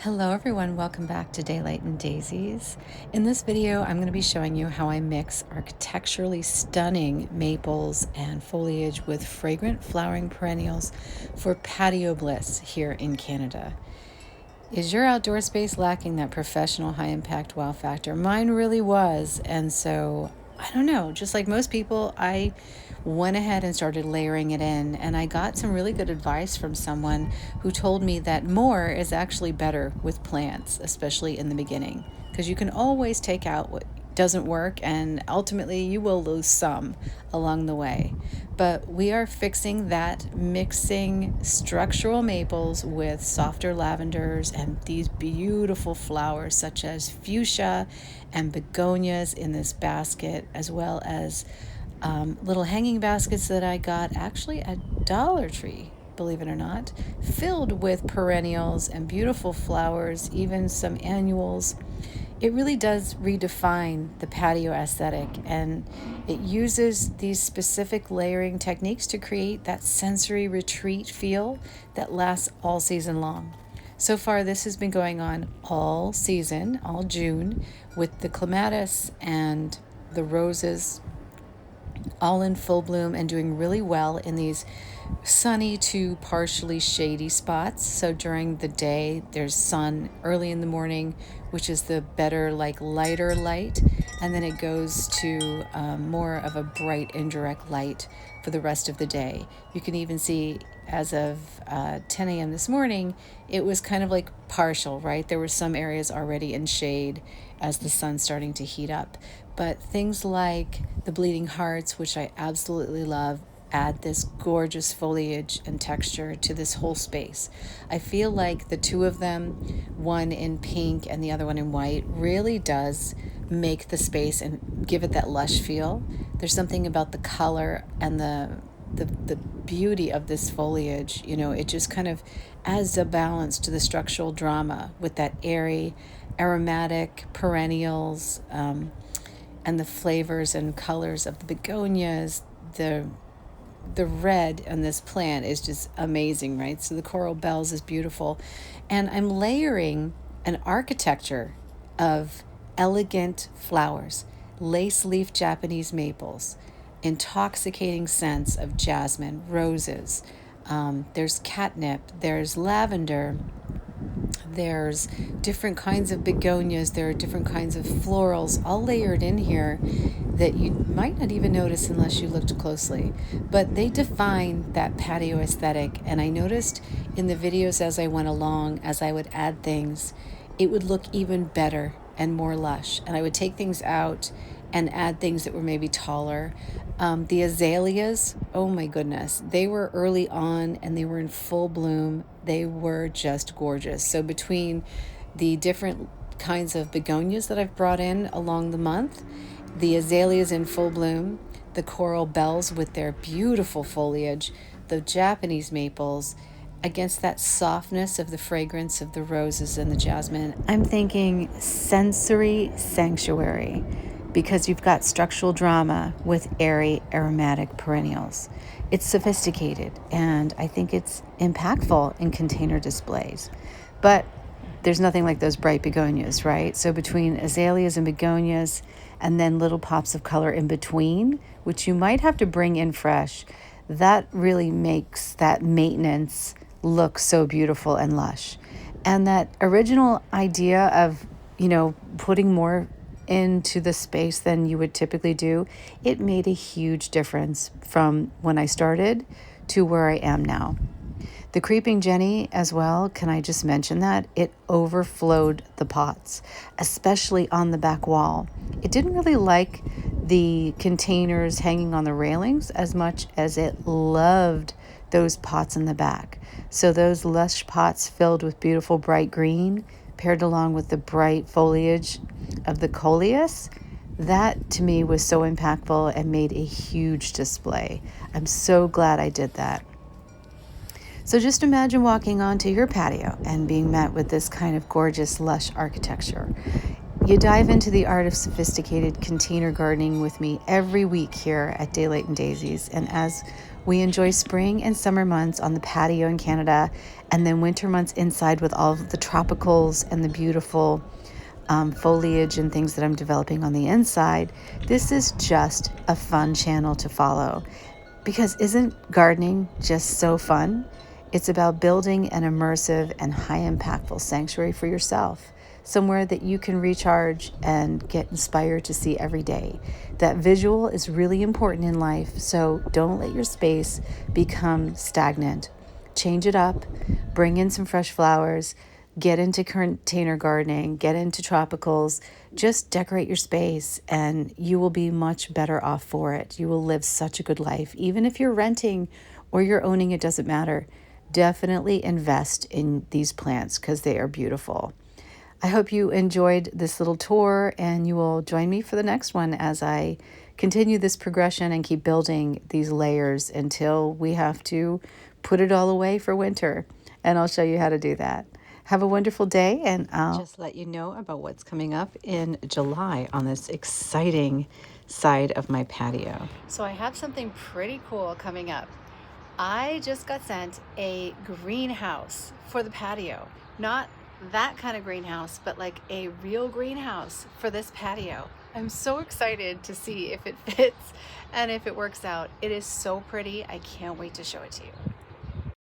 Hello everyone, welcome back to Daylight and Daisies. In this video, I'm going to be showing you how I mix architecturally stunning maples and foliage with fragrant flowering perennials for Patio Bliss here in Canada. Is your outdoor space lacking that professional high-impact wow factor? Mine really was, and so I don't know, just like most people, I went ahead and started layering it in, and I got some really good advice from someone who told me that more is actually better with plants, especially in the beginning, because you can always take out what doesn't work, and ultimately you will lose some along the way. But we are fixing that, mixing structural maples with softer lavenders and these beautiful flowers such as fuchsia and begonias in this basket, as well as little hanging baskets that I got actually at Dollar Tree, believe it or not, filled with perennials and beautiful flowers, even some annuals. It really does redefine the patio aesthetic, and it uses these specific layering techniques to create that sensory retreat feel that lasts all season long. So far, this has been going on all season, all June, with the clematis and the roses all in full bloom and doing really well in these sunny to partially shady spots. So during the day, there's sun early in the morning, which is the better, like lighter light, and then it goes to more of a bright indirect light for the rest of the day. You can even see as of 10 a.m. this morning, it was kind of like partial, right? There were some areas already in shade as the sun's starting to heat up. But things like the bleeding hearts, which I absolutely love, add this gorgeous foliage and texture to this whole space. I feel like the two of them, one in pink and the other one in white, really does make the space and give it that lush feel. There's something about the color and the beauty of this foliage. You know, it just kind of adds a balance to the structural drama with that airy, aromatic perennials, and the flavors and colors of the begonias. The red on this plant is just amazing, right? So the coral bells is beautiful. And I'm layering an architecture of elegant flowers, lace leaf Japanese maples, intoxicating scents of jasmine, roses. There's catnip, there's lavender, there's different kinds of begonias, there are different kinds of florals all layered in here that you might not even notice unless you looked closely. But they define that patio aesthetic, and I noticed in the videos as I went along, as I would add things, it would look even better and more lush. And I would take things out and add things that were maybe taller. The azaleas, oh my goodness, they were early on and they were in full bloom. They were just gorgeous. So between the different kinds of begonias that I've brought in along the month, the azaleas in full bloom, the coral bells with their beautiful foliage, the Japanese maples, against that softness of the fragrance of the roses and the jasmine, I'm thinking sensory sanctuary, because you've got structural drama with airy aromatic perennials. It's sophisticated, and I think it's impactful in container displays. But there's nothing like those bright begonias, right? So between azaleas and begonias, and then little pops of color in between, which you might have to bring in fresh, that really makes that maintenance look so beautiful and lush. And that original idea of, putting more into the space than you would typically do, it made a huge difference from when I started to where I am now. The creeping Jenny as well, can I just mention that? It overflowed the pots, especially on the back wall. It didn't really like the containers hanging on the railings as much as it loved those pots in the back. So those lush pots filled with beautiful bright green, paired along with the bright foliage of the coleus, that to me was so impactful and made a huge display. I'm so glad I did that. So just imagine walking onto your patio and being met with this kind of gorgeous, lush architecture. You dive into the art of sophisticated container gardening with me every week here at Daylight and Daisies. And as we enjoy spring and summer months on the patio in Canada, and then winter months inside with all of the tropicals and the beautiful foliage and things that I'm developing on the inside, this is just a fun channel to follow. Because isn't gardening just so fun? It's about building an immersive and high impactful sanctuary for yourself, somewhere that you can recharge and get inspired to see every day. That visual is really important in life, so don't let your space become stagnant. Change it up, bring in some fresh flowers, get into container gardening, get into tropicals, just decorate your space and you will be much better off for it. You will live such a good life. Even if you're renting or you're owning, it doesn't matter. Definitely invest in these plants because they are beautiful. I hope you enjoyed this little tour and you will join me for the next one as I continue this progression and keep building these layers until we have to put it all away for winter. And I'll show you how to do that. Have a wonderful day, and I'll just let you know about what's coming up in July on this exciting side of my patio. So I have something pretty cool coming up. I just got sent a greenhouse for the patio. Not that kind of greenhouse, but like a real greenhouse for this patio. I'm so excited to see if it fits and if it works out. It is so pretty. I can't wait to show it to you.